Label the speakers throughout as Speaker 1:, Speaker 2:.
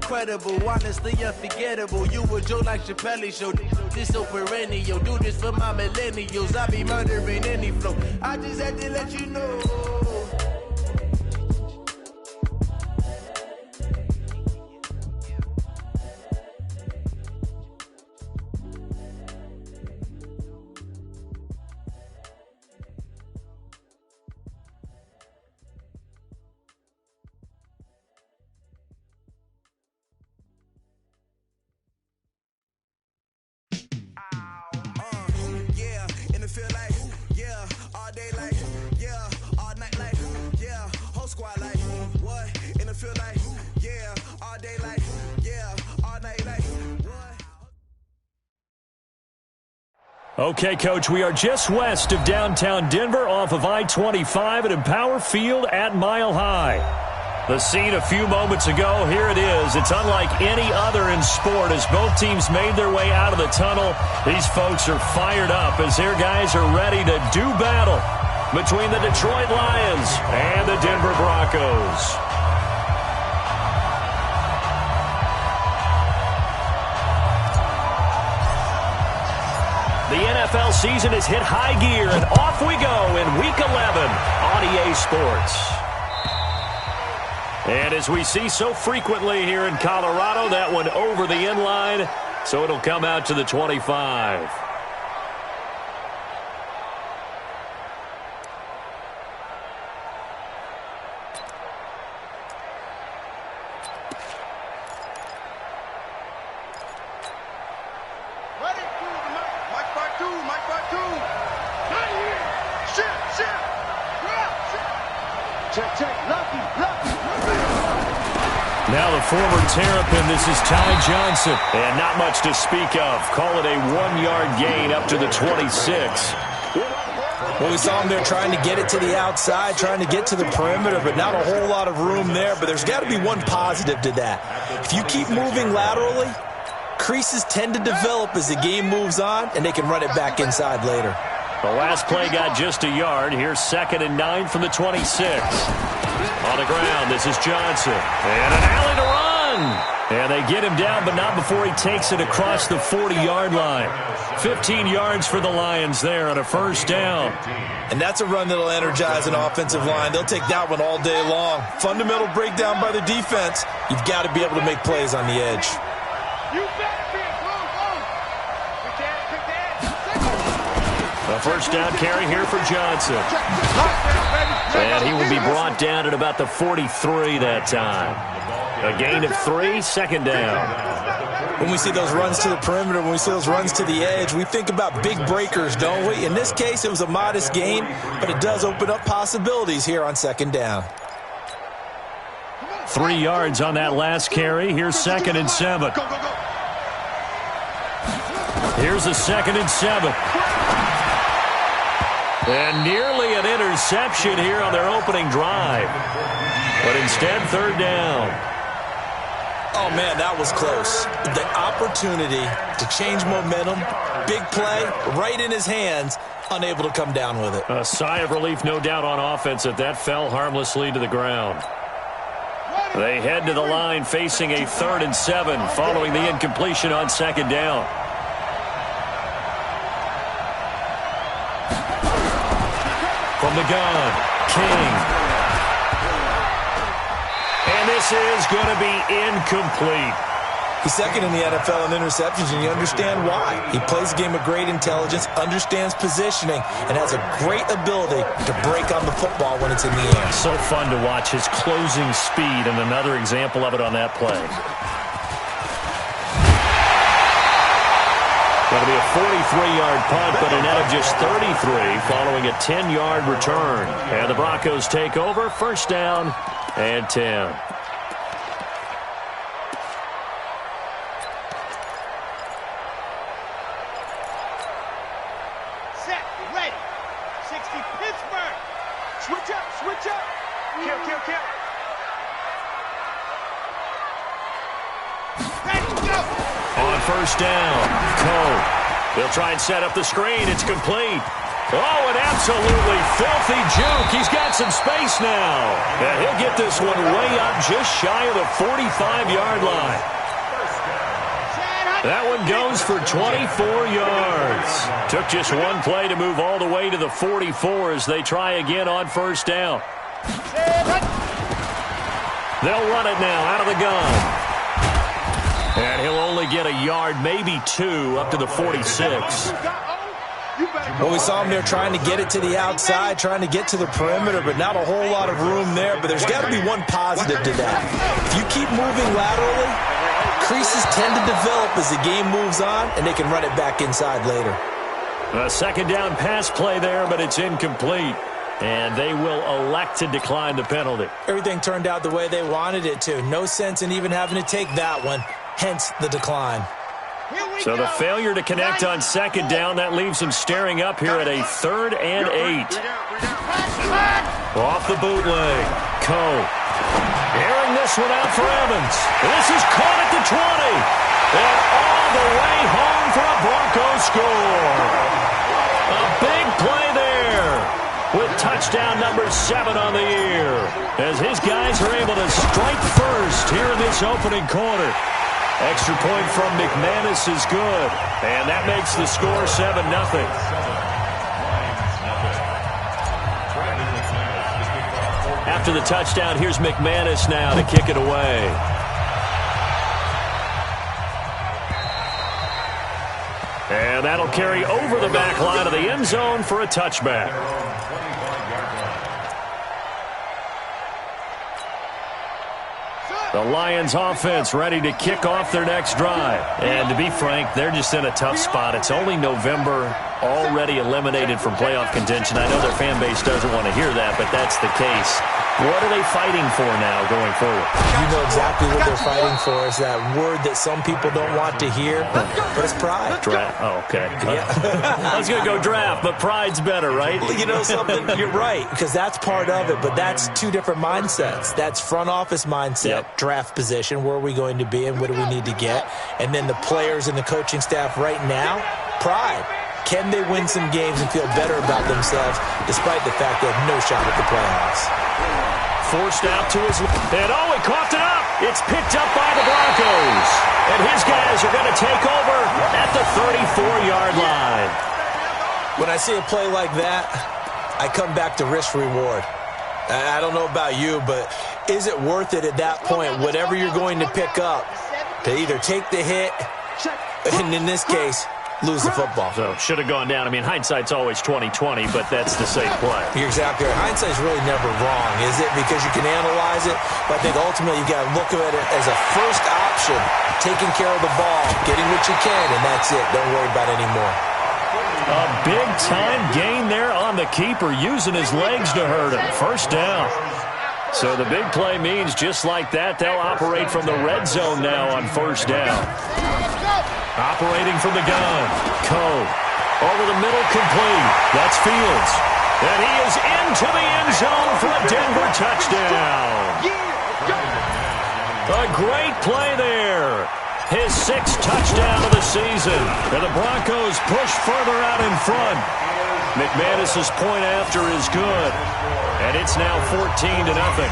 Speaker 1: incredible, honestly unforgettable. You a Joe like Chappelle show. This so perennial. Do this for my millennials. I be murdering any flow. I just had to let you know.
Speaker 2: Okay, Coach, we are just west of downtown Denver off of I-25 at Empower Field at Mile High. The scene a few moments ago, here it is. It's unlike any other in sport as both teams made their way out of the tunnel. These folks are fired up as their guys are ready to do battle between the Detroit Lions and the Denver Broncos. The NFL season has hit high gear, and off we go in Week 11 on EA Sports. And as we see so frequently here in Colorado, that one over the end line, so it'll come out to the 25. Now the former Terrapin, this is Ty Johnson. And not much to speak of. Call it a 1-yard gain up to the 26.
Speaker 3: Well, we saw him there trying to get it to the outside, trying to get to the perimeter, but not a whole lot of room there. But there's got to be one positive to that. If you keep moving laterally, creases tend to develop as the game moves on, and they can run it back inside later.
Speaker 2: The last play got just a yard. Here's 2nd and 9 from the 26. On the ground, this is Johnson. And an alley to run. And they get him down, but not before he takes it across the 40-yard line. 15 yards for the Lions there on a first down.
Speaker 3: And that's a run that'll energize an offensive line. They'll take that one all day long. Fundamental breakdown by the defense. You've got to be able to make plays on the edge.
Speaker 2: A first down carry here for Johnson. And he will be brought down at about the 43 that time. A gain of 3, 2nd down.
Speaker 3: When we see those runs to the perimeter, when we see those runs to the edge, we think about big breakers, don't we? In this case, it was a modest gain, but it does open up possibilities here on 2nd down.
Speaker 2: 3 yards on that last carry. Here's 2nd and 7. Here's a 2nd and 7. And nearly an interception here on their opening drive. But instead, 3rd down.
Speaker 3: Oh, man, that was close. The opportunity to change momentum, big play, right in his hands, unable to come down with it.
Speaker 2: A sigh of relief, no doubt, on offense that fell harmlessly to the ground. They head to the line facing a 3rd and 7 following the incompletion on 2nd down. From the gun, King. And this is going to be incomplete.
Speaker 3: He's 2nd in the NFL in interceptions, and you understand why. He plays a game of great intelligence, understands positioning, and has a great ability to break on the football when it's in the air.
Speaker 2: So fun to watch his closing speed, and another example of it on that play. Going to be a 43-yard punt, but a net of just 33 following a 10-yard return. And the Broncos take over, 1st down and 10.
Speaker 4: Set, ready. 60 Pittsburgh. Switch up, switch up. Kill, kill, kill. Ready, go.
Speaker 2: On 1st down, Cole. They'll try and set up the screen. It's complete. Oh, an absolutely filthy juke. He's got some space now. And he'll get this one way up just shy of the 45-yard line. That one goes for 24 yards. Took just one play to move all the way to the 44 as they try again on first down. They'll run it now out of the gun. And he'll only get a yard, maybe two, up to the 46.
Speaker 3: Well, we saw him there trying to get it to the outside, trying to get to the perimeter, but not a whole lot of room there. But there's got to be one positive to that. If you keep moving laterally, creases tend to develop as the game moves on, and they can run it back inside later.
Speaker 2: A second down pass play there, but it's incomplete. And they will elect to decline the penalty.
Speaker 3: Everything turned out the way they wanted it to. No sense in even having to take that one, hence the decline.
Speaker 2: So the failure to connect on second down, that leaves them staring up here at a 3rd and 8. Off the bootleg. Coe. Airing this one out for Evans. This is caught at the 20. And all the way home for a Broncos score. A big play there with touchdown number 7 on the year. As his guys are able to strike first here in this opening quarter. Extra point from McManus is good. And that makes the score 7-0. After the touchdown, here's McManus now to kick it away. And that'll carry over the back line of the end zone for a touchback. The Lions offense ready to kick off their next drive. And to be frank, they're just in a tough spot. It's only November, already eliminated from playoff contention. I know their fan base doesn't want to hear that, but that's the case. What are they fighting for now going forward?
Speaker 3: You know exactly what they're fighting for. Is that word that some people don't want to hear, but it's pride.
Speaker 2: Draft. Oh, okay.
Speaker 3: Yeah.
Speaker 2: I was going to go draft, but pride's better, right?
Speaker 3: Well, you know something? You're right, because that's part of it, but that's two different mindsets. That's front office mindset, draft position, where are we going to be and what do we need to get? And then the players and the coaching staff right now, pride. Can they win some games and feel better about themselves despite the fact they have no shot at the playoffs?
Speaker 2: Forced out to his left. And oh, he coughed it up. It's picked up by the Broncos. And his guys are going to take over at the 34-yard line.
Speaker 3: When I see a play like that, I come back to risk reward. I don't know about you, but is it worth it at that point, whatever you're going to pick up, to either take the hit, and in this case, lose the football?
Speaker 2: So should have gone down. I mean, hindsight's always 20/20, but that's the safe play.
Speaker 3: You're exactly right. Hindsight's really never wrong, is it? Because you can analyze it, but I think ultimately you got to look at it as a first option, taking care of the ball, getting what you can, and that's it. Don't worry about it anymore.
Speaker 2: A big-time gain there on the keeper, using his legs to hurt him. First down. So the big play means just like that, they'll operate from the red zone now on first down. Operating from the gun. Coe. Over the middle, complete. That's Fields. And he is into the end zone for a Denver touchdown. A great play there. His 6th touchdown of the season. And the Broncos push further out in front. McManus's point after is good. And it's now 14-0.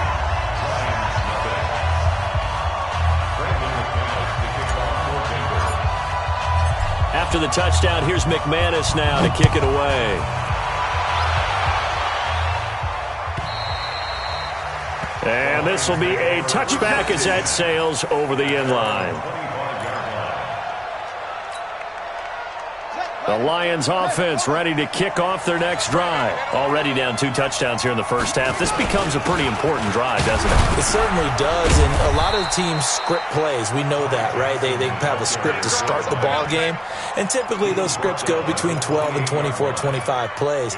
Speaker 2: After the touchdown, here's McManus now to kick it away. And this will be a touchback as that sails over the end line. The Lions offense ready to kick off their next drive. Already down 2 touchdowns here in the first half. This becomes a pretty important drive, doesn't it?
Speaker 3: It certainly does, and a lot of teams script plays. We know that, right? They have a script to start the ball game, and typically those scripts go between 12 and 24, 25 plays.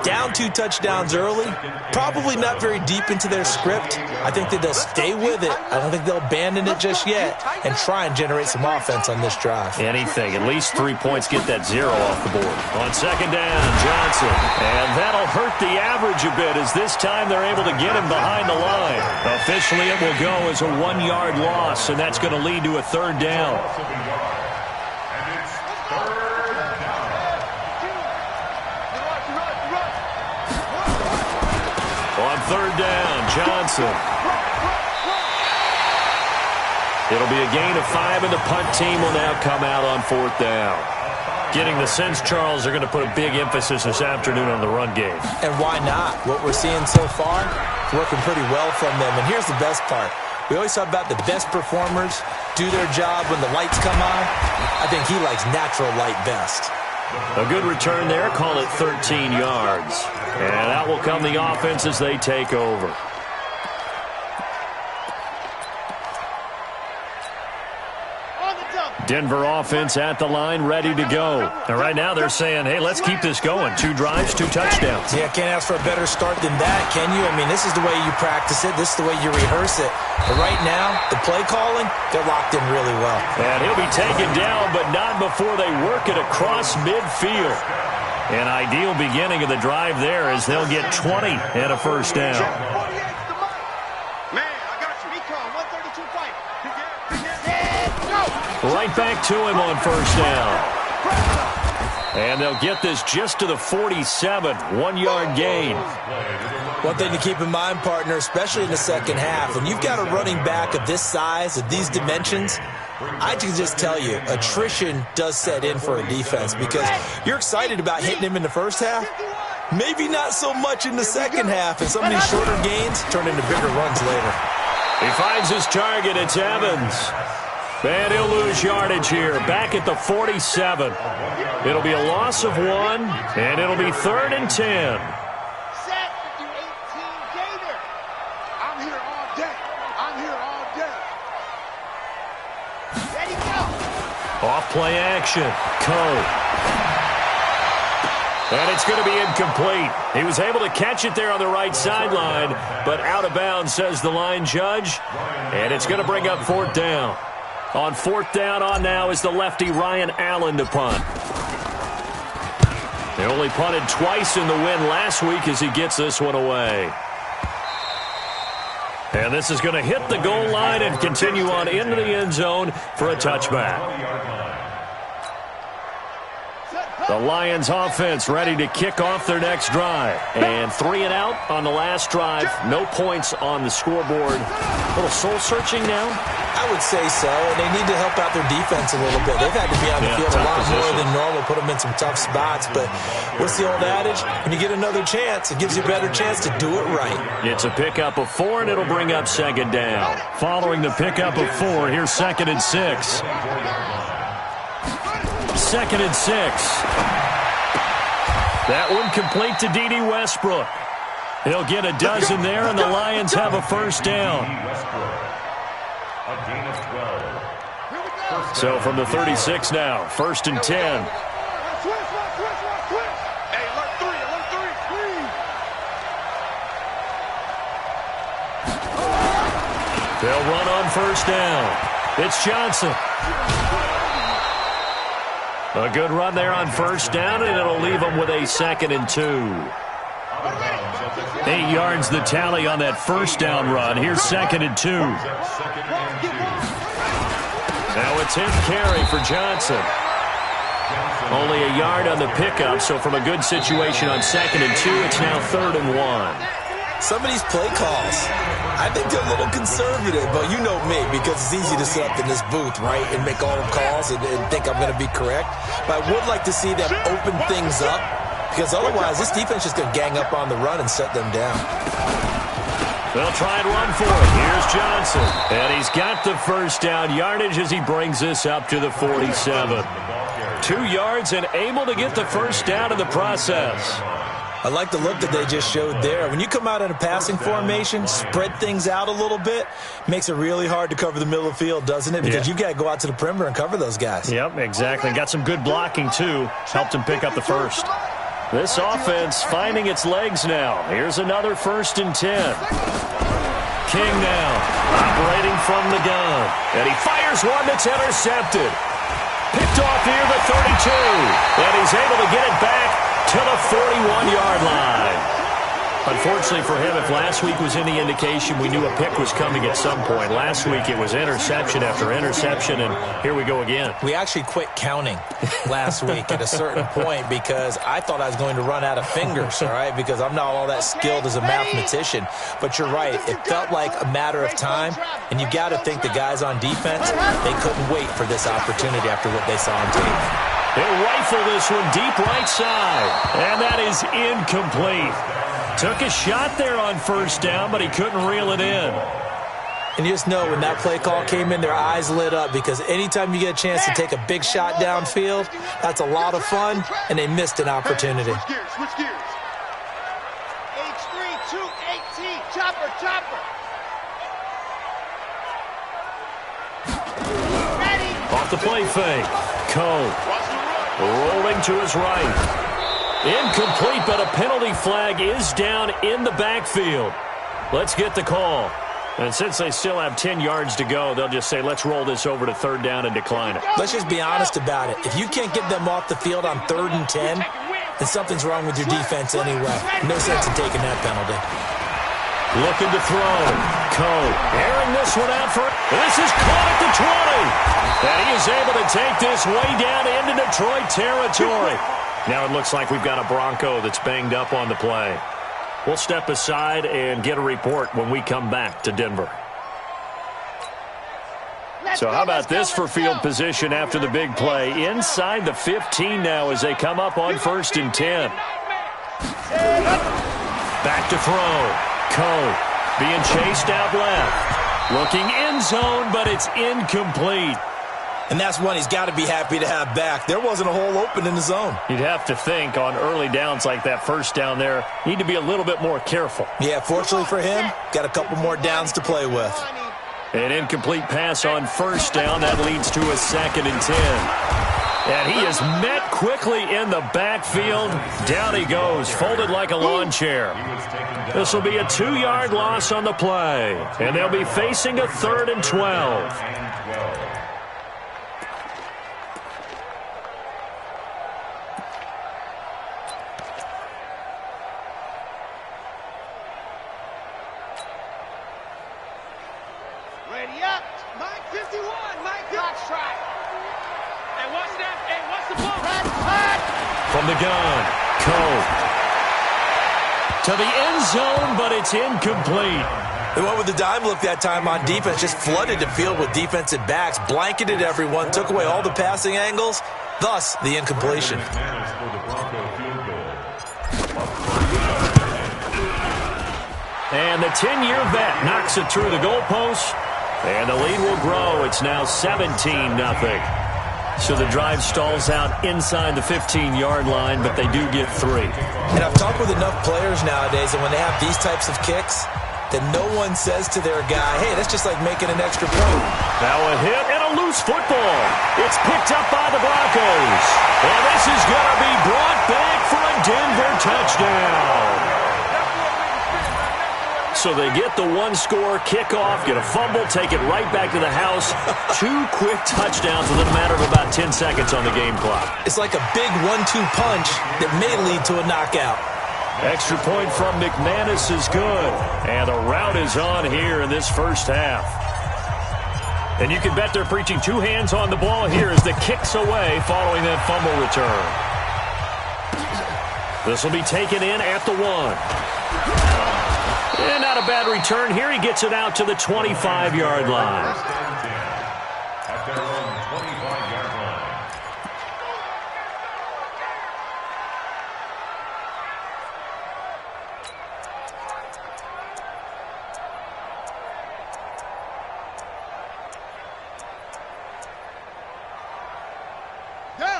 Speaker 3: Down 2 touchdowns early, probably not very deep into their script. I think that they'll stay with it. I don't think they'll abandon it just yet and try and generate some offense on this drive.
Speaker 2: Anything, at least 3 points, get that 0 off the board. On second down, Johnson. And that'll hurt the average a bit as this time they're able to get him behind the line. Officially, it will go as a 1-yard loss, and that's going to lead to a 3rd down. third down. Johnson. It'll be a gain of 5, and the punt team will now come out on fourth down. Getting the sense, Charles, they're going to put a big emphasis this afternoon on the run game.
Speaker 3: And why not? What we're seeing so far is working pretty well from them. And here's the best part. We always talk about the best performers do their job when the lights come on. I think he likes natural light best.
Speaker 2: A good return there. Call it 13 yards. And out will come the offense as they take over. Denver offense at the line, ready to go. And right now they're saying, hey, let's keep this going. 2 drives, 2 touchdowns.
Speaker 3: Yeah, can't ask for a better start than that, can you? I mean, this is the way you practice it. This is the way you rehearse it. But right now, the play calling, they're locked in really well.
Speaker 2: And he'll be taken down, but not before they work it across midfield. An ideal beginning of the drive there as they'll get 20 and a first down. Right back to him on first down. And they'll get this just to the 47, 1-yard gain.
Speaker 3: One thing to keep in mind, partner, especially in the second half, when you've got a running back of this size, of these dimensions, I can just tell you, attrition does set in for a defense because you're excited about hitting him in the first half. Maybe not so much in the second half, and some of these shorter gains turn into bigger runs later.
Speaker 2: He finds his target. It's Evans. And he'll lose yardage here, back at the 47. It'll be a loss of 1, and it'll be 3rd and 10.
Speaker 4: Set the 18 gainer. I'm here all day. I'm here all day. Ready, go.
Speaker 2: Off play action. Cole. And it's going to be incomplete. He was able to catch it there on the right sideline, but out of bounds, says the line judge. And it's going to bring up 4th down. On 4th down on now is the lefty Ryan Allen to punt. They only punted twice in the win last week as he gets this one away. And this is going to hit the goal line and continue on into the end zone for a touchback. The Lions offense ready to kick off their next drive. And 3 and out on the last drive. No points on the scoreboard. A little soul-searching now?
Speaker 3: I would say so. And they need to help out their defense a little bit. They've had to be on the field a lot more than normal, put them in some tough spots. But what's the old adage? When you get another chance, it gives you a better chance to do it right. It's
Speaker 2: a pickup of 4, and it'll bring up 2nd down. Following the pickup of 4, here's 2nd and 6. 2nd and 6. That one complete to D.D. Westbrook. He'll get a dozen there, and the Lions have a first down. So from the 36 now, 1st and 10. They'll run on first down. It's Johnson. A good run there on first down, and it'll leave them with a 2nd and 2. 8 yards the tally on that first down run. Here's 2nd and 2. Now a 10th carry for Johnson. Only a yard on the pickup, so from a good situation on 2nd and 2, it's now 3rd and 1.
Speaker 3: Some of these play calls, I think they're a little conservative, but you know me, because it's easy to sit up in this booth, right, and make all the calls and think I'm going to be correct. But I would like to see them open things up, because otherwise this defense is going to gang up on the run and shut them down.
Speaker 2: They'll try and run for it. Here's Johnson. And he's got the first down yardage as he brings this up to the 47. 2 yards and able to get the first down in the process.
Speaker 3: I like the look that they just showed there. When you come out in a passing formation, spread things out a little bit, makes it really hard to cover the middle of the field, doesn't it? Because you've got to go out to the perimeter and cover those guys.
Speaker 2: Yep, exactly. Got some good blocking, too. Helped him pick up the first. This offense finding its legs now. Here's another 1st and 10. King now, operating from the gun. And he fires one that's intercepted. Picked off near the 32. And he's able to get it back to the 41-yard line. Unfortunately for him, if last week was any indication, we knew a pick was coming at some point. Last week it was interception after interception, and here we go again.
Speaker 3: We actually quit counting last week at a certain point because I thought I was going to run out of fingers, all right, because I'm not all that skilled as a mathematician. But you're right. It felt like a matter of time, and you got to think the guys on defense, they couldn't wait for this opportunity after what they saw on tape.
Speaker 2: They'll rifle this one deep right side, and that is incomplete. Took a shot there on first down, but he couldn't reel it in.
Speaker 3: And you just know when that play call came in, their eyes lit up because anytime you get a chance to take a big shot downfield, that's a lot of fun, and they missed an opportunity.
Speaker 4: Switch gears, switch gears. H3, 218, chopper, chopper. Ready.
Speaker 2: Off the play fake. Cole rolling to his right. Incomplete, but a penalty flag is down in the backfield. Let's get the call. And since they still have 10 yards to go, they'll just say, let's roll this over to third down and decline it.
Speaker 3: Let's just be honest about it. If you can't get them off the field on 3rd and 10, then something's wrong with your defense anyway. No sense in taking that penalty.
Speaker 2: Looking to throw. Cole airing this one out for it. This is caught at the 20. And he is able to take this way down into Detroit territory. Now it looks like we've got a Bronco that's banged up on the play. We'll step aside and get a report when we come back to Denver. So how about this for field position after the big play? Inside the 15 now as they come up on 1st and 10. Back to throw. Cole being chased out left. Looking end zone, but it's incomplete.
Speaker 3: And that's one he's got to be happy to have back. There wasn't a hole open in the zone.
Speaker 2: You'd have to think on early downs like that first down there, need to be a little bit more careful.
Speaker 3: Yeah, fortunately for him, got a couple more downs to play with.
Speaker 2: An incomplete pass on first down. That leads to a 2nd and 10. And he is met quickly in the backfield. Down he goes, folded like a lawn chair. This will be a 2-yard loss on the play. And they'll be facing a 3rd and 12.
Speaker 4: Ready up. Mike 51. Mike God's try. Hey, what's that? Hey, what's the ball?
Speaker 2: From the gun, Cole. To the end zone, but it's incomplete.
Speaker 3: They went with the dime look that time on defense, just flooded the field with defensive backs, blanketed everyone, took away all the passing angles, thus the incompletion.
Speaker 2: And the 10-year vet knocks it through the goalpost. And the lead will grow. It's now 17-0. So the drive stalls out inside the 15-yard line, but they do get 3.
Speaker 3: And I've talked with enough players nowadays that when they have these types of kicks, that no one says to their guy, hey, that's just like making an extra point.
Speaker 2: Now a hit and a loose football. It's picked up by the Broncos. And this is going to be brought back for a Denver touchdown. So they get the 1-score kickoff, get a fumble, take it right back to the house. 2 quick touchdowns within a matter of about 10 seconds on the game clock.
Speaker 3: It's like a big 1-2 punch that may lead to a knockout.
Speaker 2: Extra point from McManus is good. And the rout is on here in this first half. And you can bet they're preaching 2 hands on the ball here as the kick's away following that fumble return. This will be taken in at the 1. And not a bad return here. He gets it out to the 25-yard line.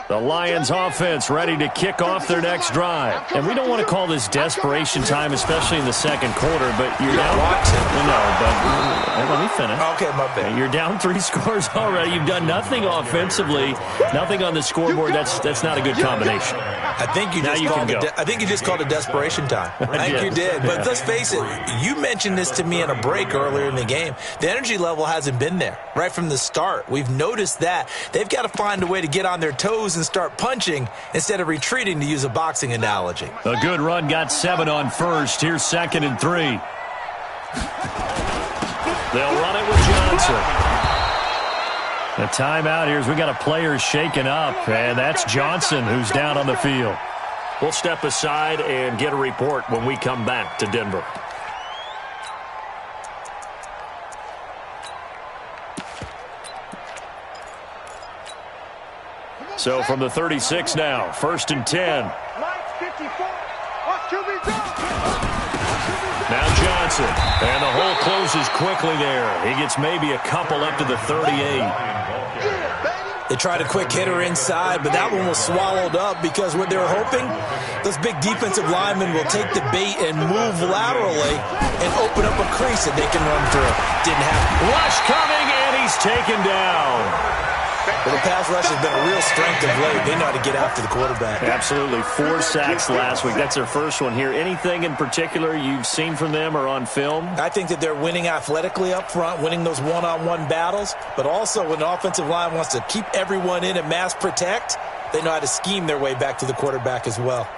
Speaker 2: The Lions offense ready to kick off their next drive. And we don't want to call this desperation time, especially in the second quarter, but you're down. No, but let me finish.
Speaker 3: Okay, my bad.
Speaker 2: You're down 3 scores already. You've done nothing offensively, nothing on the scoreboard. That's not a good combination.
Speaker 3: I think you just called it desperation time. I think you did. But let's face it, you mentioned this to me in a break earlier in the game. The energy level hasn't been there right from the start. We've noticed that. They've got to find a way to get on their toes and start punching instead of retreating, to use a boxing analogy.
Speaker 2: A good run got 7 on first. Here's 2nd and 3. They'll run it with Johnson. The timeout here is we got a player shaken up, and that's Johnson who's down on the field. We'll step aside and get a report when we come back to Denver. So from the 36 now, 1st and 10. Now Johnson, and the hole closes quickly there. He gets maybe a couple up to the 38.
Speaker 3: They tried a quick hitter inside, but that one was swallowed up because what they were hoping, those big defensive linemen will take the bait and move laterally and open up a crease that they can run through. Didn't happen.
Speaker 2: Rush coming, and he's taken down.
Speaker 3: Well, the pass rush has been a real strength of late. They know how to get after the quarterback.
Speaker 2: Absolutely. 4 sacks last week. That's their first one here. Anything in particular you've seen from them or on film?
Speaker 3: I think that they're winning athletically up front, winning those one-on-one battles, but also when the offensive line wants to keep everyone in and mass protect, they know how to scheme their way back to the quarterback as well.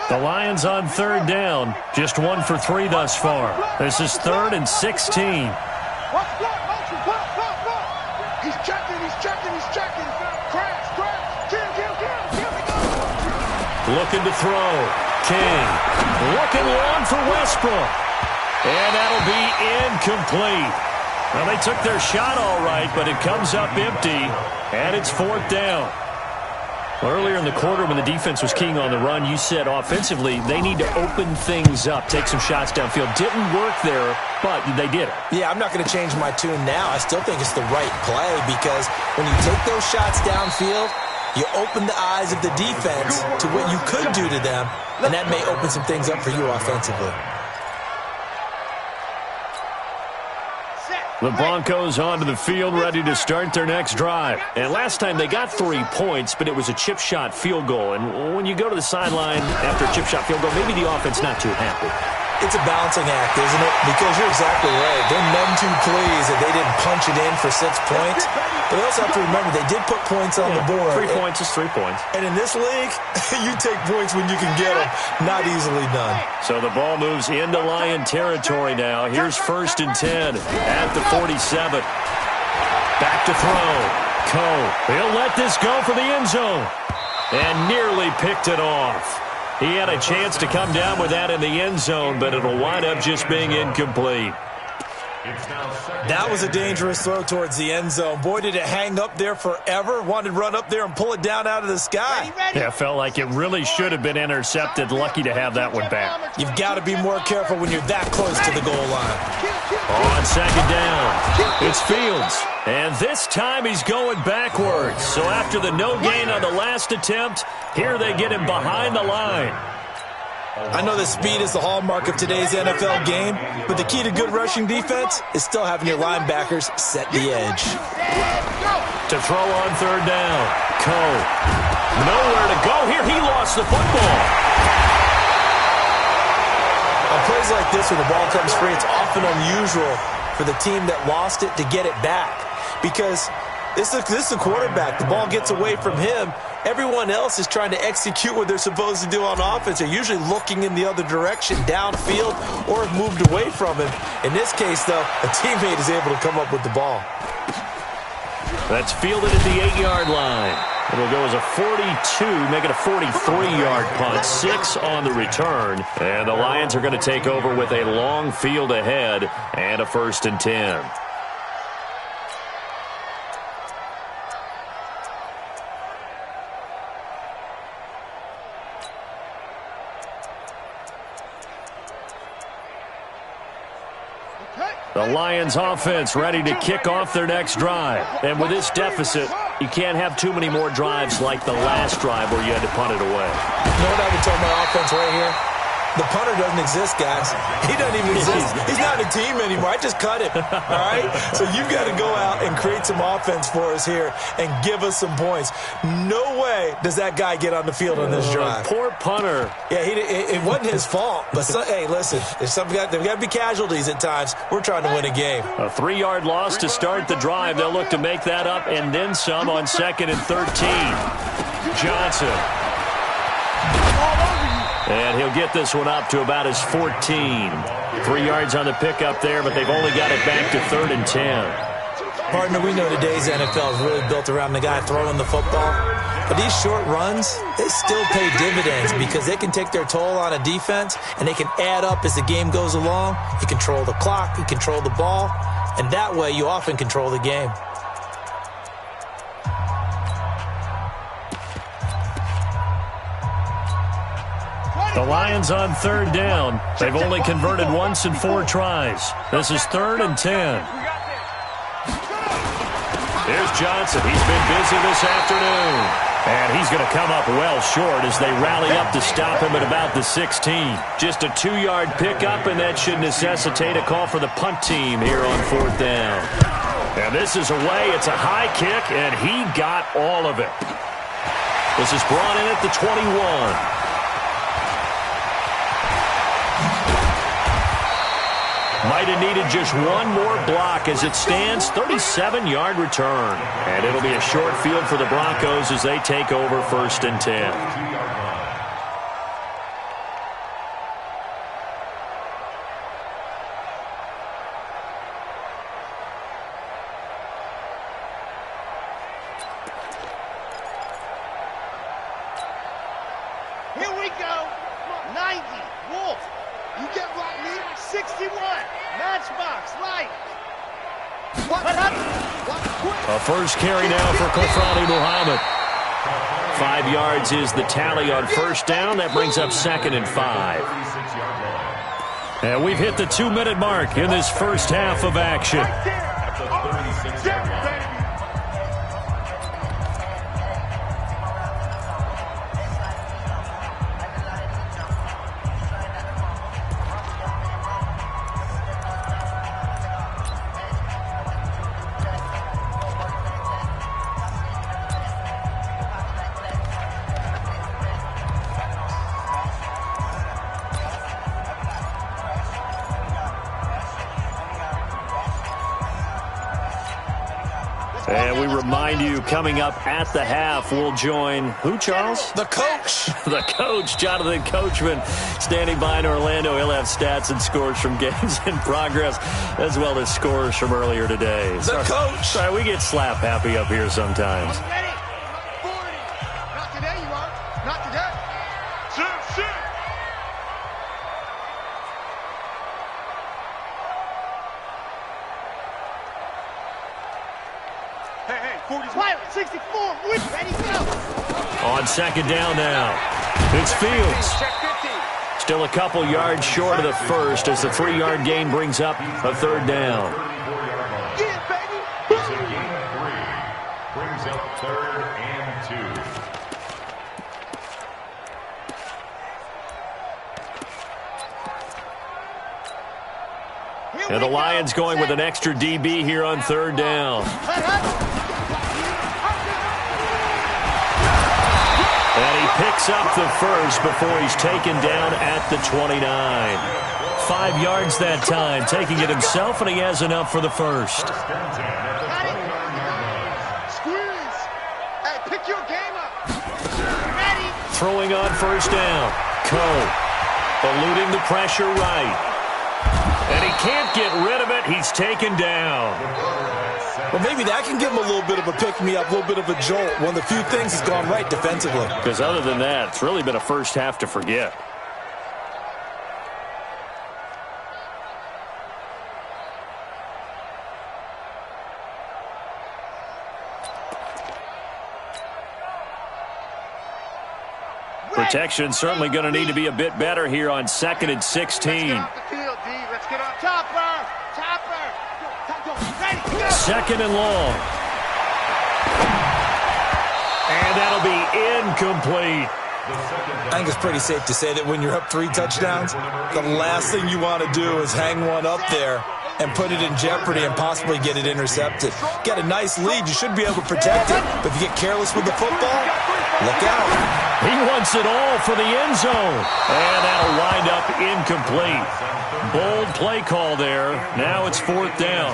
Speaker 2: The Lions on 3rd down. Just 1 for 3 thus far. This is 3rd and 16.
Speaker 4: He's checking. Crash. Kill.
Speaker 2: Looking to throw. King. Looking long for Westbrook. And that'll be incomplete. Well, they took their shot all right, but it comes up empty, and it's 4th down. Earlier in the quarter when the defense was keying on the run, you said offensively they need to open things up, take some shots downfield. Didn't work there, but they did it.
Speaker 3: Yeah, I'm not going to change my tune now. I still think it's the right play because when you take those shots downfield, you open the eyes of the defense to what you could do to them, and that may open some things up for you offensively.
Speaker 2: The Broncos onto the field, ready to start their next drive. And last time they got 3 points, but it was a chip shot field goal. And when you go to the sideline after a chip shot field goal, maybe the offense not too happy.
Speaker 3: It's a balancing act, isn't it? Because you're exactly right. They're none too pleased that they didn't punch it in for 6 points. But they also have to remember they did put points on the board.
Speaker 2: 3 points is 3 points.
Speaker 3: And in this league, you take points when you can get them. Not easily done.
Speaker 2: So the ball moves into Lion territory now. Here's 1st and 10 at the 47. Back to throw. Coe. He'll let this go for the end zone. And nearly picked it off. He had a chance to come down with that in the end zone, but it'll wind up just being incomplete.
Speaker 3: That was a dangerous throw towards the end zone. Boy, did it hang up there forever. Wanted to run up there and pull it down out of the sky.
Speaker 2: Yeah, felt like it really should have been intercepted. Lucky to have that one back.
Speaker 3: You've got to be more careful when you're that close to the goal line.
Speaker 2: On 2nd down, it's Fields. And this time he's going backwards. So after the no gain on the last attempt, here they get him behind the line.
Speaker 3: I know that speed is the hallmark of today's NFL game, but the key to good rushing defense is still having your linebackers set the edge.
Speaker 2: To throw on 3rd down, Coe. Nowhere to go here. He lost the football.
Speaker 3: On plays like this where the ball comes free, it's often unusual for the team that lost it to get it back because this is a quarterback. The ball gets away from him. Everyone else is trying to execute what they're supposed to do on offense. They're usually looking in the other direction, downfield, or have moved away from him. In this case, though, a teammate is able to come up with the ball.
Speaker 2: That's fielded at the 8-yard line. It'll go as a 42, make it a 43-yard punt, 6 on the return. And the Lions are going to take over with a long field ahead and a 1st and 10.
Speaker 4: Okay.
Speaker 2: The Lions offense ready to kick off their next drive. And with this deficit, you can't have too many more drives like the last drive where you had to punt it away.
Speaker 3: You know what I would tell my offense right here? The punter doesn't exist, guys. He doesn't even exist. He's not a team anymore. I just cut him, all right? So you've got to go out and create some offense for us here and give us some points. No way does that guy get on the field on this drive.
Speaker 2: Poor punter.
Speaker 3: Yeah, it wasn't his fault. But, hey, listen, there's got to be casualties at times. We're trying to win a game.
Speaker 2: A 3-yard loss to start the drive. They'll look to make that up and then some on 2nd and 13. Johnson. And he'll get this one up to about his 14. 3 yards on the pickup there, but they've only got it back to 3rd and 10.
Speaker 3: Partner, we know today's NFL is really built around the guy throwing the football. But these short runs, they still pay dividends because they can take their toll on a defense, and they can add up as the game goes along. You control the clock, you control the ball, and that way you often control the game.
Speaker 2: The Lions on 3rd down. They've only converted once in 4 tries. This is 3rd and 10. Here's Johnson. He's been busy this afternoon. And he's going to come up well short as they rally up to stop him at about the 16. Just a 2-yard pickup, and that should necessitate a call for the punt team here on 4th down. And this is away. It's a high kick, and he got all of it. This is brought in at the 21. Might have needed just one more block as it stands. 37-yard return. And it'll be a short field for the Broncos as they take over 1st and 10.
Speaker 4: Here we go. 90. Wolf. You get right me. 61. Matchbox. Light.
Speaker 2: A first carry now for Kofrani Muhammad. 5 yards is the tally on 1st down. That brings up 2nd and 5. And we've hit the 2-minute mark in this first half of action. And we remind you, coming up at the half, we'll join who, Charles?
Speaker 3: The coach.
Speaker 2: The coach, Jonathan Coachman, standing by in Orlando. He'll have stats and scores from games in progress, as well as scores from earlier today.
Speaker 3: The coach.
Speaker 2: Sorry, we get slap happy up here sometimes.
Speaker 4: Ready? 40. Not today, you are. Not today. Shoot. Hey, 40. Pilot, 64. Ready, go.
Speaker 2: On 2nd down now, it's Fields.
Speaker 4: Check 50.
Speaker 2: Still a couple yards short of the first as the 3-yard gain brings up a 3rd down.
Speaker 4: Get it, baby.
Speaker 5: So gain of 3 brings up 3rd and 2.
Speaker 2: And the Lions going with an extra DB here on 3rd down. And he picks up the first before he's taken down at the 29. 5 yards that time, taking it himself, and he has enough for the first.
Speaker 4: Squeeze. Hey, pick your game up. Ready.
Speaker 2: Throwing on 1st down. Coe eluding the pressure right. And he can't get rid of it. He's taken down.
Speaker 3: Well, maybe that can give him a little bit of a pick-me-up, a little bit of a jolt. One of the few things has gone right defensively.
Speaker 2: Because other than that, it's really been a first half to forget. Protection certainly going to need to be a bit better here on 2nd and 16.
Speaker 4: Let's get off the field, D. Let's get on. Chopper!
Speaker 2: Second and long. And that'll be incomplete.
Speaker 3: I think it's pretty safe to say that when you're up 3 touchdowns, the last thing you want to do is hang one up there and put it in jeopardy and possibly get it intercepted. Get a nice lead, you should be able to protect it, but if you get careless with the football, look out.
Speaker 2: He wants it all for the end zone. And that'll wind up incomplete. Bold play call there. Now it's 4th down.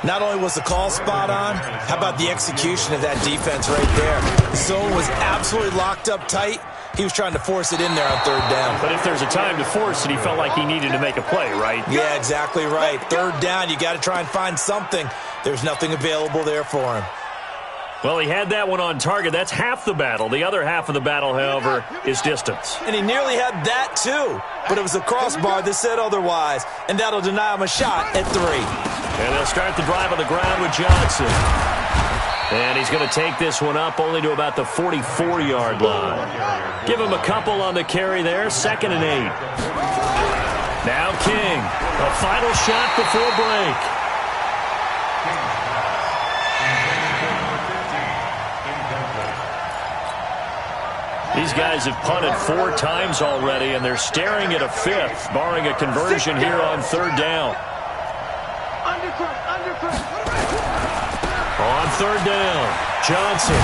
Speaker 3: Not only was the call spot on, how about the execution of that defense right there? The zone was absolutely locked up tight. He was trying to force it in there on 3rd down.
Speaker 2: But if there's a time to force it, he felt like he needed to make a play, right?
Speaker 3: Yeah, exactly right. 3rd down, you got to try and find something. There's nothing available there for him.
Speaker 2: Well, he had that one on target. That's half the battle. The other half of the battle, however, is distance.
Speaker 3: And he nearly had that, too. But it was a crossbar that said otherwise. And that'll deny him a shot at 3.
Speaker 2: And they'll start the drive on the ground with Johnson. And he's going to take this one up only to about the 44-yard line. Give him a couple on the carry there. 2nd and 8. Now King. A final shot before break. These guys have punted 4 times already, and they're staring at a 5th, barring a conversion here on 3rd down. On 3rd down, Johnson.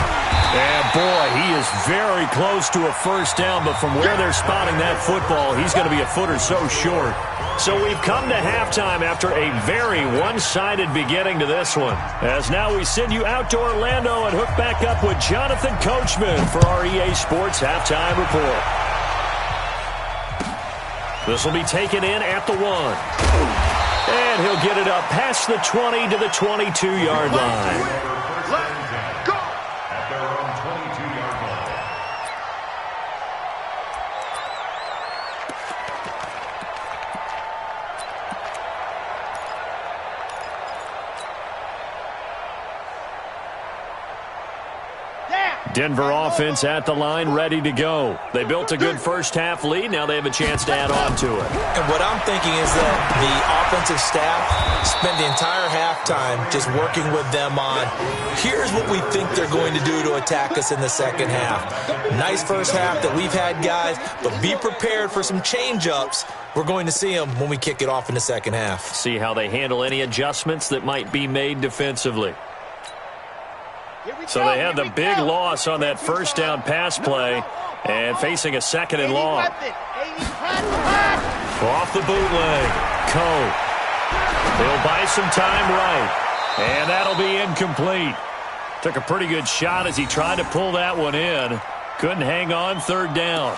Speaker 2: And boy, he is very close to a 1st down, but from where they're spotting that football, he's going to be a foot or so short. So we've come to halftime after a very one-sided beginning to this one. As now we send you out to Orlando and hook back up with Jonathan Coachman for our EA Sports Halftime Report. This will be taken in at the 1. And he'll get it up past the 20 to the 22-yard line. Denver offense at the line, ready to go. They built a good first-half lead. Now they have a chance to add on to it.
Speaker 3: And what I'm thinking is that the offensive staff spent the entire halftime just working with them on, here's what we think they're going to do to attack us in the second half. Nice first half that we've had, guys, but be prepared for some change-ups. We're going to see them when we kick it off in the second half.
Speaker 2: See how they handle any adjustments that might be made defensively. So they had the big loss on that 1st down pass play and facing a 2nd and long. Off the bootleg. Coe. They'll buy some time right. And that'll be incomplete. Took a pretty good shot as he tried to pull that one in. Couldn't hang on 3rd down.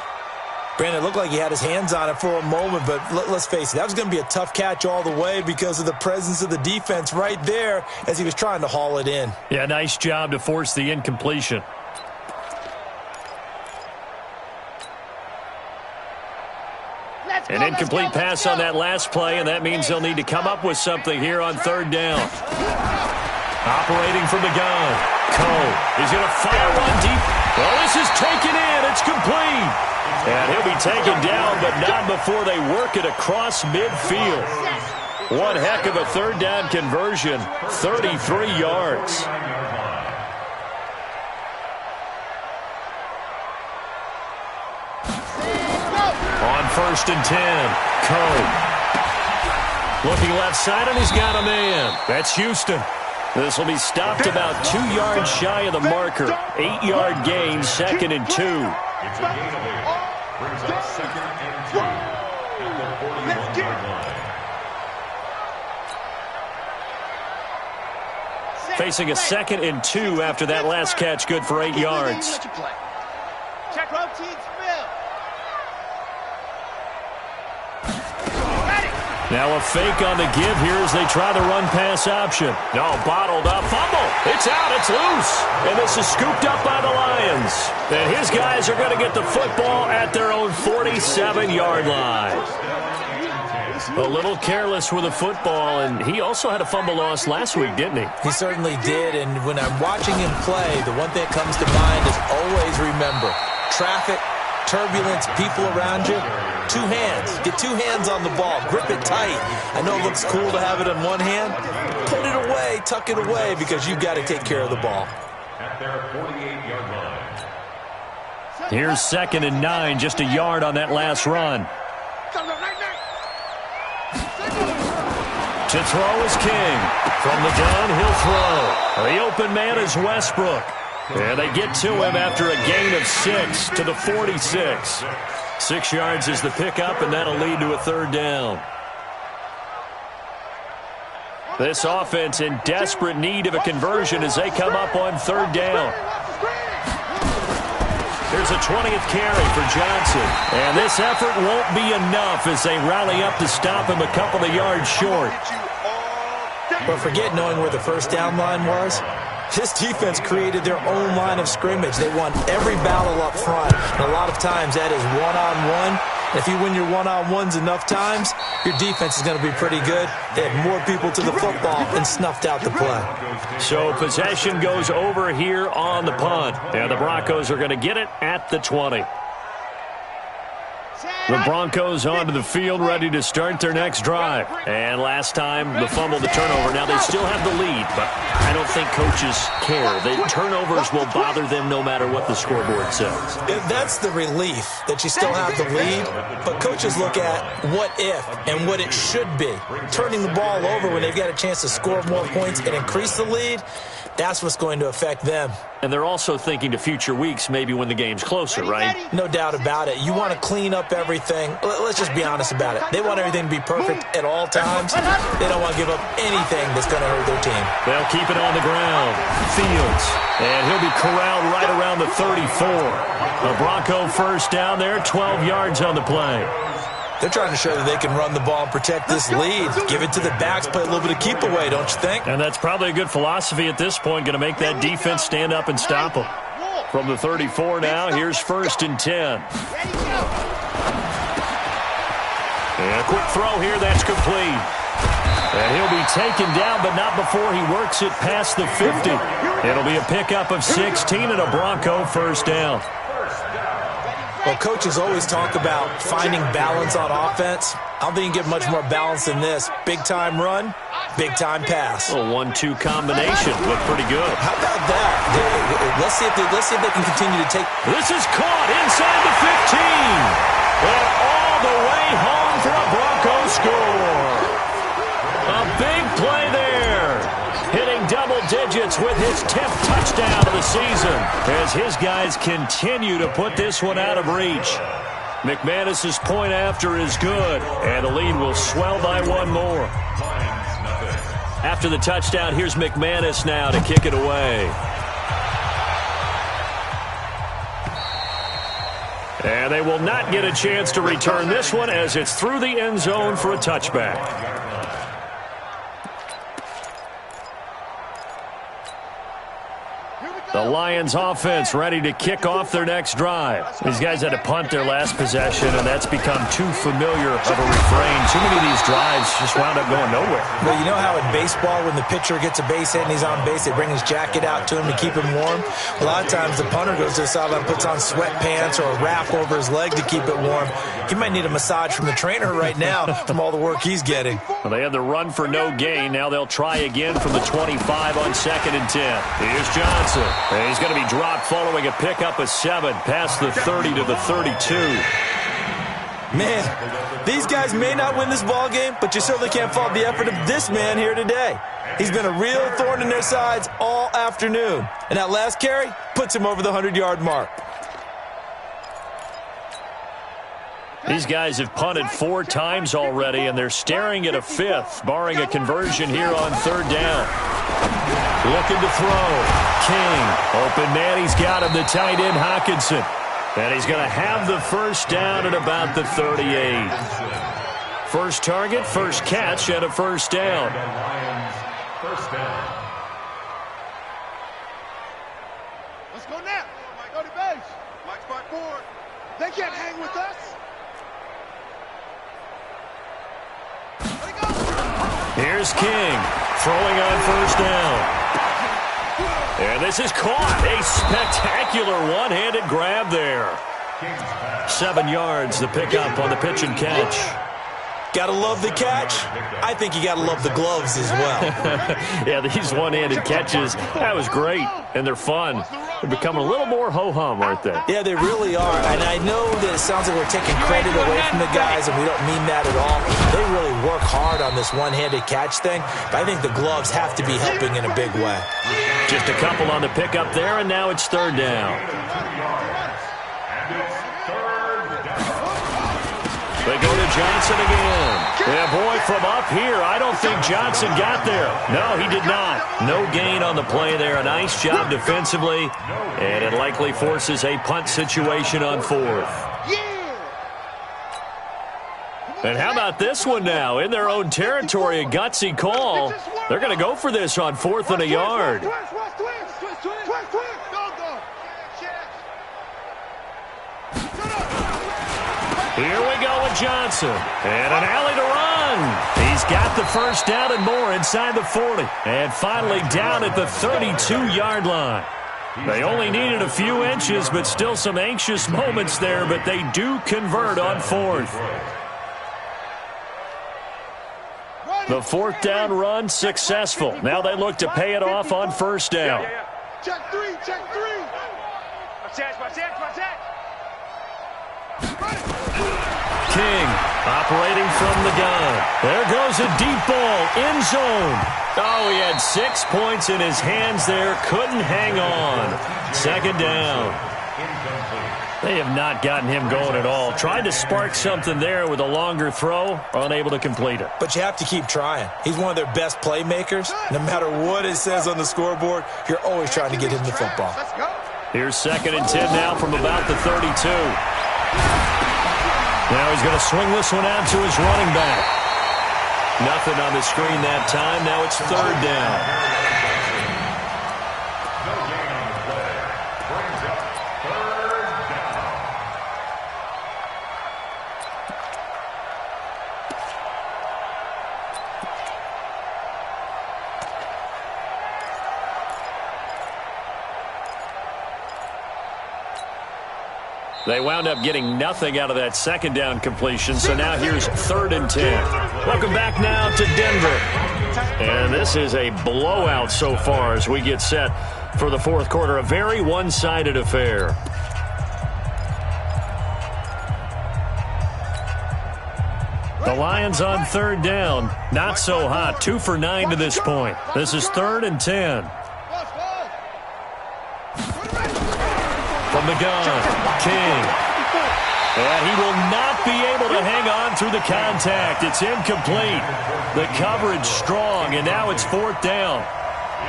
Speaker 3: Brandon, it looked like he had his hands on it for a moment, but let's face it, that was going to be a tough catch all the way because of the presence of the defense right there as he was trying to haul it in.
Speaker 2: Yeah, nice job to force the incompletion. An incomplete pass on that last play, and that means they'll need to come up with something here on 3rd down. Operating from the gun. Coe is going to fire one deep. Well, this is taken in. It's complete. And he'll be taken down, but not before they work it across midfield. One heck of a 3rd down conversion, 33 yards. On 1st and 10, Coe. Looking left side, and he's got a man. That's Houston. This will be stopped about 2 yards shy of the marker. 8-yard gain, 2nd and 2.
Speaker 5: It's a gain. Brings up 2nd and 2 at the 41-yard line.
Speaker 2: Facing a 2nd and 2 after that last catch, good for 8 yards.
Speaker 4: Check routine, Bill.
Speaker 2: Now a fake on the give here as they try the run-pass option. No, bottled up. Fumble. It's out. It's loose. And this is scooped up by the Lions. And his guys are going to get the football at their own 47-yard line. A little careless with the football, and he also had a fumble loss last week, didn't he?
Speaker 3: He certainly did, and when I'm watching him play, the one thing that comes to mind is always remember, traffic, turbulence, people around you, 2 hands. Get 2 hands on the ball. Grip it tight. I know it looks cool to have it in one hand, put it away, tuck it away, because you've got to take care of the ball.
Speaker 5: At their 48-yard line.
Speaker 2: Here's 2nd and 9, just a yard on that last run. To throw is King. From the gun, he'll throw. The open man is Westbrook. And they get to him after a gain of 6 to the 46. 6 yards is the pickup, and that'll lead to a 3rd down. This offense in desperate need of a conversion as they come up on 3rd down. Here's a 20th carry for Johnson. And this effort won't be enough as they rally up to stop him a couple of yards short.
Speaker 3: But forget knowing where the first down line was. This defense created their own line of scrimmage. They won every battle up front. And a lot of times that is one-on-one. If you win your one-on-ones enough times, your defense is going to be pretty good. They have more people to the football and snuffed out the play.
Speaker 2: So possession goes over here on the punt. And the Broncos are going to get it at the 20. The Broncos onto the field, ready to start their next drive. And last time, the fumble, the turnover. Now, they still have the lead, but I don't think coaches care. The turnovers will bother them no matter what the scoreboard says.
Speaker 3: That's the relief, that you still have the lead. But coaches look at what if and what it should be. Turning the ball over when they've got a chance to score more points and increase the lead, that's what's going to affect them.
Speaker 2: And they're also thinking to future weeks, maybe when the game's closer, right?
Speaker 3: No doubt about it. You want to clean up everything. Let's just be honest about it. They want everything to be perfect at all times. They don't want to give up anything that's going to hurt their team.
Speaker 2: They'll keep it on the ground. Fields. And he'll be corralled right around the 34. The Bronco first down there, 12 yards on the play.
Speaker 3: They're trying to show that they can run the ball and protect this lead. Give it to the backs, play a little bit of keep away, don't you think?
Speaker 2: And that's probably a good philosophy at this point, going to make that defense stand up and stop them. From the 34 now, here's 1st and 10. And a quick throw here, that's complete. And he'll be taken down, but not before he works it past the 50. It'll be a pickup of 16 and a Bronco first down.
Speaker 3: Well, coaches always talk about finding balance on offense. I don't think you can get much more balance than this. Big-time run, big-time pass.
Speaker 2: A 1-2 combination. Look pretty good.
Speaker 3: How about that? Let's see if they can continue to take.
Speaker 2: This is caught inside the 15. And all the way home for a Bronco score. A big play there. Hitting double digits with his 10th touchdown of the season as his guys continue to put this one out of reach. McManus's point after is good, and the lead will swell by one more. After the touchdown, here's McManus now to kick it away. And they will not get a chance to return this one as it's through the end zone for a touchback. The Lions offense ready to kick off their next drive. These guys had to punt their last possession, and that's become too familiar of a refrain. Too many of these drives just wound up going nowhere.
Speaker 3: Well, you know how in baseball, when the pitcher gets a base hit and he's on base, they bring his jacket out to him to keep him warm? A lot of times the punter goes to the sideline, puts on sweatpants or a wrap over his leg to keep it warm. He might need a massage from the trainer right now from all the work he's getting.
Speaker 2: Well, they had the run for no gain. Now they'll try again from the 25 on 2nd and 10. Here's Johnson. And he's going to be dropped following a pickup of 7 past the 30 to the 32.
Speaker 3: Man, these guys may not win this ball game, but you certainly can't fault the effort of this man here today. He's been a real thorn in their sides all afternoon. And that last carry puts him over the 100-yard mark.
Speaker 2: These guys have punted 4 times already, and they're staring at a 5th, barring a conversion here on 3rd down. Looking to throw. King. Open man, he's got him, the tight end, Hockenson. And he's going to have the first down at about the 38. First target, first catch, and a first down.
Speaker 5: First down.
Speaker 4: Let's go now. Mike, go to base. Mike, spot forward. They can't hang with us.
Speaker 2: Here's King throwing on first down. And this is caught. A spectacular one-handed grab there. 7 yards, the pickup on the pitch and catch.
Speaker 3: Gotta love the catch. I think you gotta love the gloves as well.
Speaker 2: Yeah, these one-handed catches, that was great, and they're fun. They're becoming a little more ho-hum, aren't they?
Speaker 3: Yeah, they really are, and I know that it sounds like we're taking credit away from the guys, and we don't mean that at all. They really work hard on this one-handed catch thing, but I think the gloves have to be helping in a big way.
Speaker 2: Just a couple on the pickup there, and now it's third down. They go to Johnson again. Yeah, boy, from up here, I don't think Johnson got there. No, he did not. No gain on the play there. A nice job defensively, and it likely forces a punt situation on fourth. And how about this one now? In their own territory, a gutsy call. They're going to go for this on 4th and a yard. Here we go with Johnson. And an alley to run. He's got the first down and more inside the 40. And finally down at the 32-yard line. They only needed a few inches, but still some anxious moments there, but they do convert on 4th. The 4th down run successful. Now they look to pay it off on 1st down.
Speaker 4: Check three, check three.
Speaker 2: King operating from the gun. There goes a deep ball, end zone. Oh, he had 6 points in his hands there. Couldn't hang on. 2nd down. They have not gotten him going at all. Tried to spark something there with a longer throw, unable to complete it.
Speaker 3: But you have to keep trying. He's one of their best playmakers. No matter what it says on the scoreboard, you're always trying to get him the football.
Speaker 2: Here's 2nd and 10 now from about the 32. Now he's going to swing this one out to his running back. Nothing on the screen that time. Now it's 3rd down. They wound up getting nothing out of that 2nd down completion, so now here's 3rd and 10. Welcome back now to Denver. And this is a blowout so far as we get set for the 4th quarter. A very one-sided affair. The Lions on 3rd down. Not so hot. 2 for 9 to this point. This is 3rd and 10. From the gun, King. And he will not be able to hang on through the contact. It's incomplete. The coverage strong, and now it's 4th down.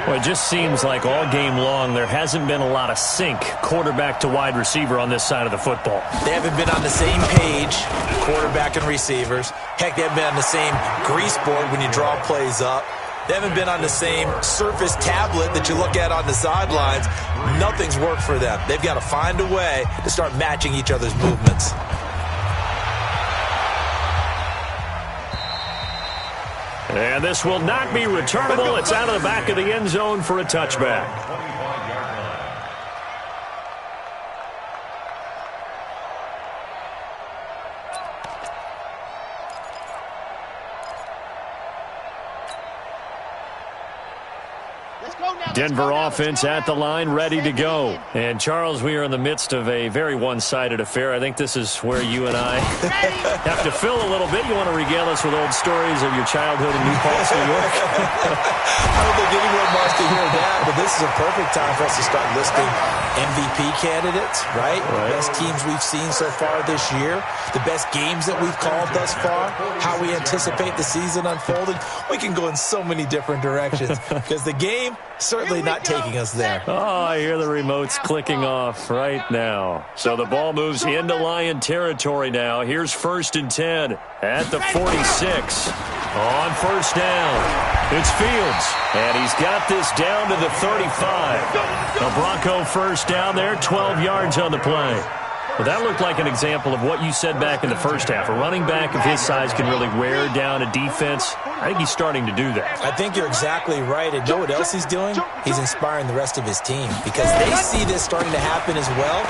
Speaker 2: Well, it just seems like all game long there hasn't been a lot of sync quarterback to wide receiver on this side of the football.
Speaker 3: They haven't been on the same page, quarterback and receivers. Heck, they haven't been on the same grease board when you draw plays up. They haven't been on the same Surface tablet that you look at on the sidelines. Nothing's worked for them. They've got to find a way to start matching each other's movements.
Speaker 2: And this will not be returnable. It's out of the back of the end zone for a touchback. Denver offense at the line, ready to go. And, Charles, we are in the midst of a very one-sided affair. I think this is where you and I have to fill a little bit. You want to regale us with old stories of your childhood in New Paltz, New York?
Speaker 3: I don't think anyone wants to hear that, but this is a perfect time for us to start listing MVP candidates, right? The best teams we've seen so far this year, the best games that we've called thus far, how we anticipate the season unfolding. We can go in so many different directions because the game certainly not taking us there.
Speaker 2: Oh, I hear the remotes clicking off right now. So the ball moves into Lion territory now. Here's 1st and 10 at the 46. On 1st down, it's Fields, and he's got this down to the 35. A Bronco 1st down there, 12 yards on the play. Well, that looked like an example of what you said back in the first half. A running back of his size can really wear down a defense. I think he's starting to do that.
Speaker 3: I think you're exactly right. And know what else he's doing? He's inspiring the rest of his team because they see this starting to happen as well.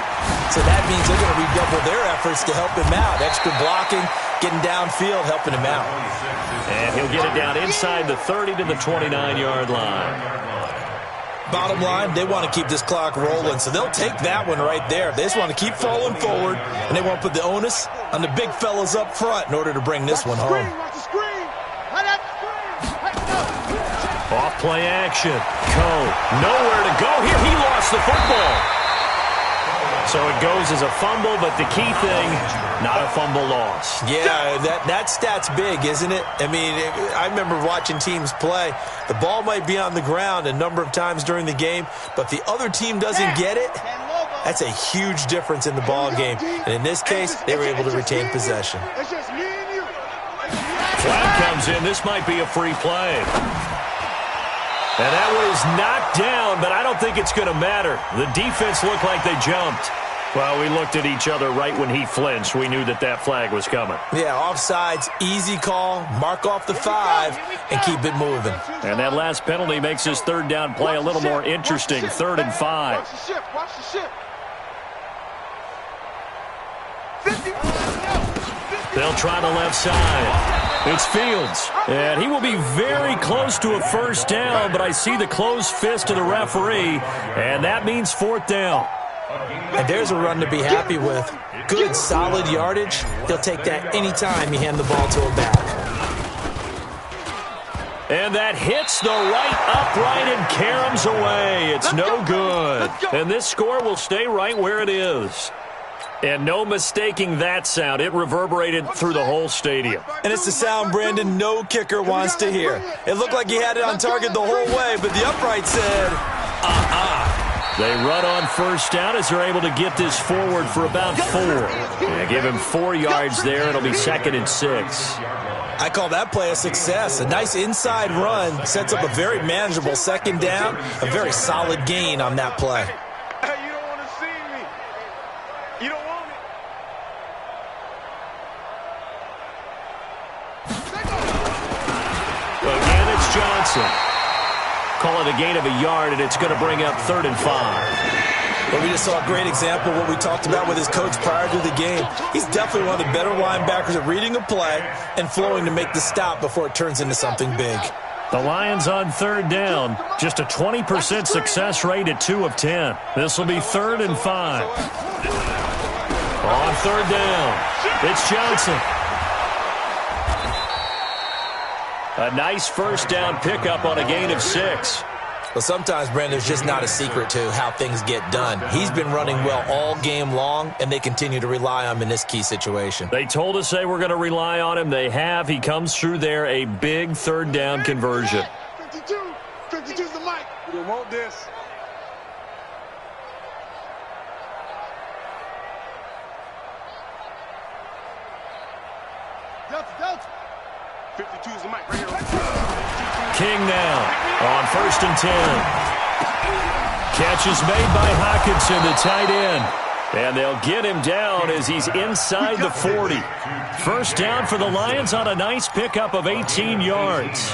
Speaker 3: So that means they're going to redouble their efforts to help him out. Extra blocking, getting downfield, helping him out.
Speaker 2: And he'll get it down inside the 30 to the 29-yard line.
Speaker 3: Bottom line, they want to keep this clock rolling, so they'll take that one right there. They just want to keep falling forward, and they want to put the onus on the big fellas up front in order to bring this one home.
Speaker 2: Off play action. Nowhere to go here. He lost the football. So it goes as a fumble, but the key thing, not a fumble loss.
Speaker 3: Yeah, that stat's big, isn't it? I mean, I remember watching teams play. The ball might be on the ground a number of times during the game, but the other team doesn't get it. That's a huge difference in the ball game. And in this case, they were able to retain possession.
Speaker 2: Flag comes in. This might be a free play. And that was knocked down, but I don't think it's going to matter. The defense looked like they jumped. Well, we looked at each other right when he flinched. We knew that flag was coming.
Speaker 3: Yeah, offsides, easy call, mark off the 5, and keep it moving.
Speaker 2: And that last penalty makes his third down play a little more interesting. 3rd and 5.
Speaker 4: Watch the ship. Watch the ship.
Speaker 2: They'll try the left side. It's Fields, and he will be very close to a first down, but I see the closed fist of the referee, and that means 4th down.
Speaker 3: And there's a run to be happy with. Good, solid yardage. He'll take that anytime you hand the ball to him back.
Speaker 2: And that hits the right upright and caroms away. It's no good. And this score will stay right where it is. And no mistaking that sound. It reverberated through the whole stadium.
Speaker 3: And it's the sound, Brandon, no kicker wants to hear. It looked like he had it on target the whole way, but the upright said,
Speaker 2: They run on first down as they're able to get this forward for about 4. And give him 4 yards there. It'll be 2nd and 6.
Speaker 3: I call that play a success. A nice inside run sets up a very manageable 2nd down. A very solid gain on that play.
Speaker 4: You don't want to see me. You don't want it.
Speaker 2: Again, it's Johnson. Call it a gain of a yard, and it's going to bring up 3rd and 5.
Speaker 3: But we just saw a great example of what we talked about with his coach prior to the game. He's definitely one of the better linebackers at reading a play and flowing to make the stop before it turns into something big.
Speaker 2: The Lions on 3rd down. Just a 20% success rate at 2 of 10. This will be 3rd and 5. On 3rd down, it's Johnson. A nice first down pickup on a gain of 6.
Speaker 3: Well, sometimes, Brandon, there's just not a secret to how things get done. He's been running well all game long, and they continue to rely on him in this key situation.
Speaker 2: They told us they were going to rely on him. They have. He comes through there, a big 3rd down conversion.
Speaker 4: 52's the mic. We don't want this. Delta. 52's the mic right here.
Speaker 2: King now on 1st and 10. Catch is made by Hockenson, the tight end. And they'll get him down as he's inside the 40. First down for the Lions on a nice pickup of 18 yards.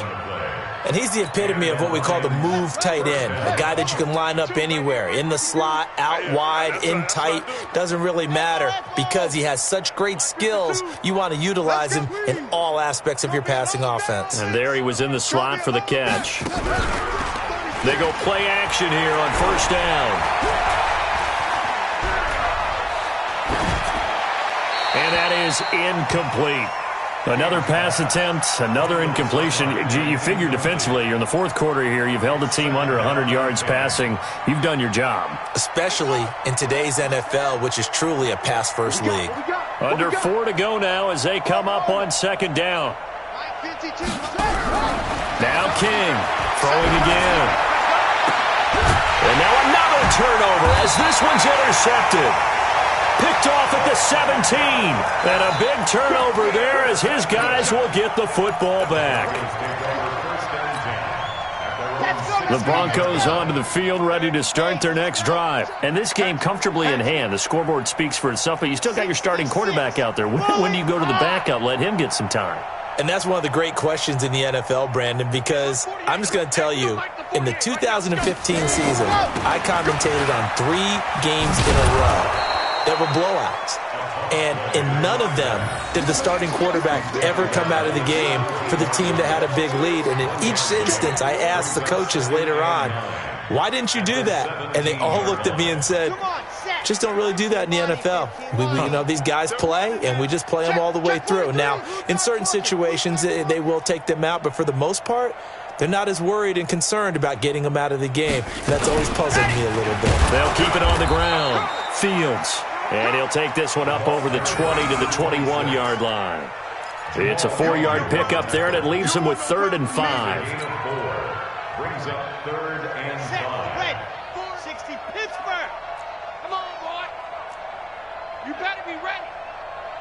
Speaker 3: And he's the epitome of what we call the move tight end, a guy that you can line up anywhere, in the slot, out wide, in tight, doesn't really matter because he has such great skills. You want to utilize him in all aspects of your passing offense.
Speaker 2: And there he was in the slot for the catch. They go play action here on 1st down. And that is incomplete. Another pass attempt, another incompletion. You figure defensively, you're in the 4th quarter here. You've held the team under 100 yards passing. You've done your job.
Speaker 3: Especially in today's NFL, which is truly a pass-first league.
Speaker 2: Under 4 to go now as they come up on 2nd down. Now King throwing again. And now another turnover as this one's intercepted. Picked off at the 17. And a big turnover there as his guys will get the football back. The Broncos onto the field, ready to start their next drive. And this game comfortably in hand. The scoreboard speaks for itself, but you still got your starting quarterback out there. When do you go to the backup, let him get some time?
Speaker 3: And that's one of the great questions in the NFL, Brandon, because I'm just going to tell you, in the 2015 season, I commentated on 3 games in a row that were blowouts. And in none of them did the starting quarterback ever come out of the game for the team that had a big lead. And in each instance, I asked the coaches later on, why didn't you do that? And they all looked at me and said, just don't really do that in the NFL. You know, these guys play, and we just play them all the way through. Now, in certain situations, they will take them out, but for the most part, they're not as worried and concerned about getting them out of the game. And that's always puzzled me a little bit.
Speaker 2: They'll keep it on the ground. Fields. And he'll take this one up over the 20 to the 21-yard line. It's a 4-yard pickup there, and it leaves him with 3rd and 5.
Speaker 5: Brings up 3rd and 5.
Speaker 4: Red, 460 Pittsburgh. Come on, boy. You better be ready.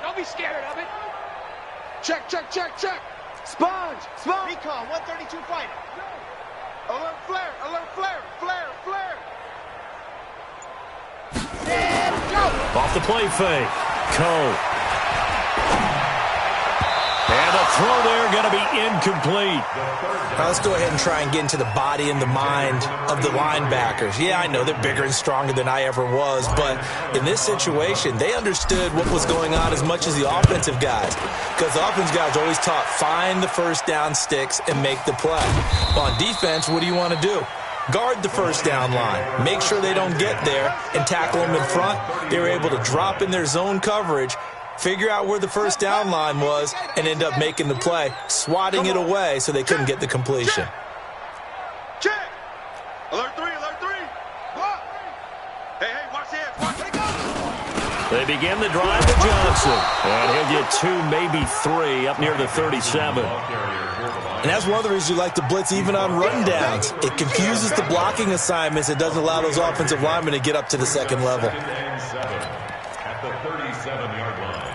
Speaker 4: Don't be scared of it.
Speaker 6: Check, check, check, check. Sponge, sponge.
Speaker 4: Recon, 132 fighter.
Speaker 6: Alert flare, alert flare, flare, flare.
Speaker 2: Off the play fake. Coe. And the throw there going to be incomplete.
Speaker 3: Now let's go ahead and try and get into the body and the mind of the linebackers. Yeah, I know they're bigger and stronger than I ever was, but in this situation, they understood what was going on as much as the offensive guys, because the offensive guys always taught find the first down sticks and make the play. On defense, what do you want to do? Guard the first down line. Make sure they don't get there and tackle them in front. They were able to drop in their zone coverage, figure out where the first down line was, and end up making the play, swatting it away so they couldn't get the completion.
Speaker 6: Check. Alert 3, alert 3. Hey, hey, watch the edge. Watch it.
Speaker 2: They begin the drive with Johnson. And he'll get 2, maybe 3 up near the 37.
Speaker 3: And that's one of the reasons you like to blitz even on rundowns. It confuses the blocking assignments. It doesn't allow those offensive linemen to get up to the second level.
Speaker 5: At the 37-yard line.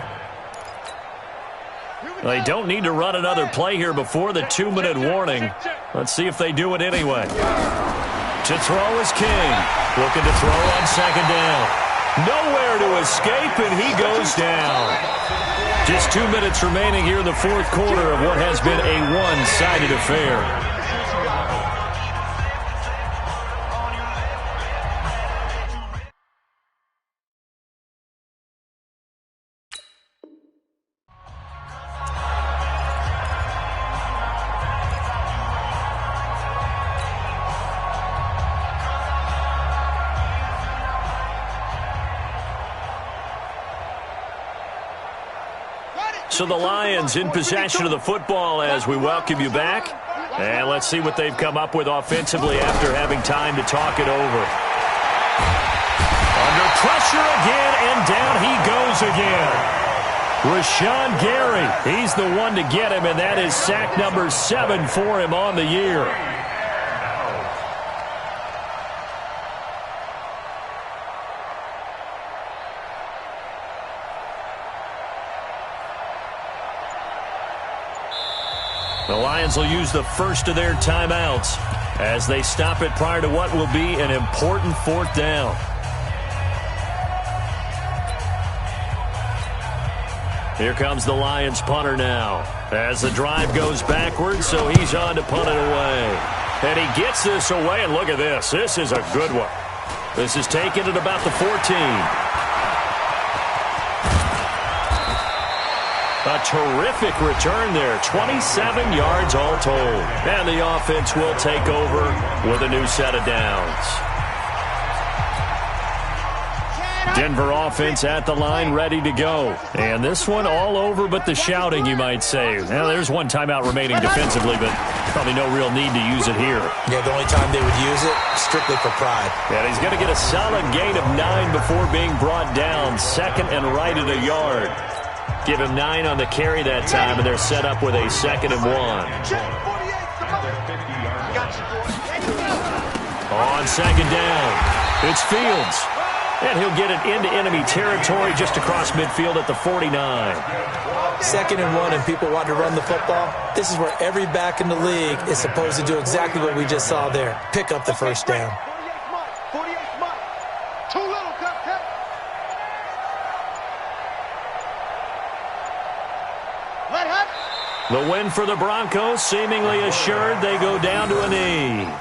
Speaker 2: They don't need to run another play here before the 2-minute warning. Let's see if they do it anyway. To throw is King. Looking to throw on 2nd down. Nowhere to escape, and he goes down. Just 2 minutes remaining here in the 4th quarter of what has been a one-sided affair. So the Lions in possession of the football as we welcome you back. And let's see what they've come up with offensively after having time to talk it over. Under pressure again, and down he goes again. Rashawn Gary, he's the one to get him, and that is sack number 7 for him on the year. The Lions will use the first of their timeouts as they stop it prior to what will be an important 4th down. Here comes the Lions punter now as the drive goes backwards, so he's on to punt it away. And he gets this away, and look at this. This is a good one. This is taken at about the 14. A terrific return there, 27 yards all told. And the offense will take over with a new set of downs. Denver offense at the line, ready to go. And this one all over but the shouting, you might say. Now, there's one timeout remaining defensively, but probably no real need to use it here.
Speaker 3: Yeah, the only time they would use it, strictly for pride.
Speaker 2: And he's going to get a solid gain of 9 before being brought down. 2nd and right at a yard. Give him 9 on the carry that time, and they're set up with a 2nd and 1. On 2nd down, it's Fields. And he'll get it into enemy territory just across midfield at the 49.
Speaker 3: 2nd and 1 and people want to run the football. This is where every back in the league is supposed to do exactly what we just saw there. Pick up the first down.
Speaker 4: 48 Mike. Too little, Cupcake. Let him.
Speaker 2: The win for the Broncos, seemingly assured. They go down to a knee.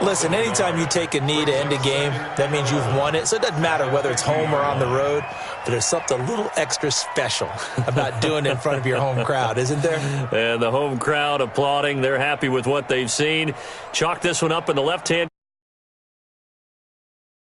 Speaker 3: Listen, anytime you take a knee to end a game, that means you've won it. So it doesn't matter whether it's home or on the road, but there's something a little extra special about doing it in front of your home crowd, isn't there?
Speaker 2: And the home crowd applauding. They're happy with what they've seen. Chalk this one up in the left-hand.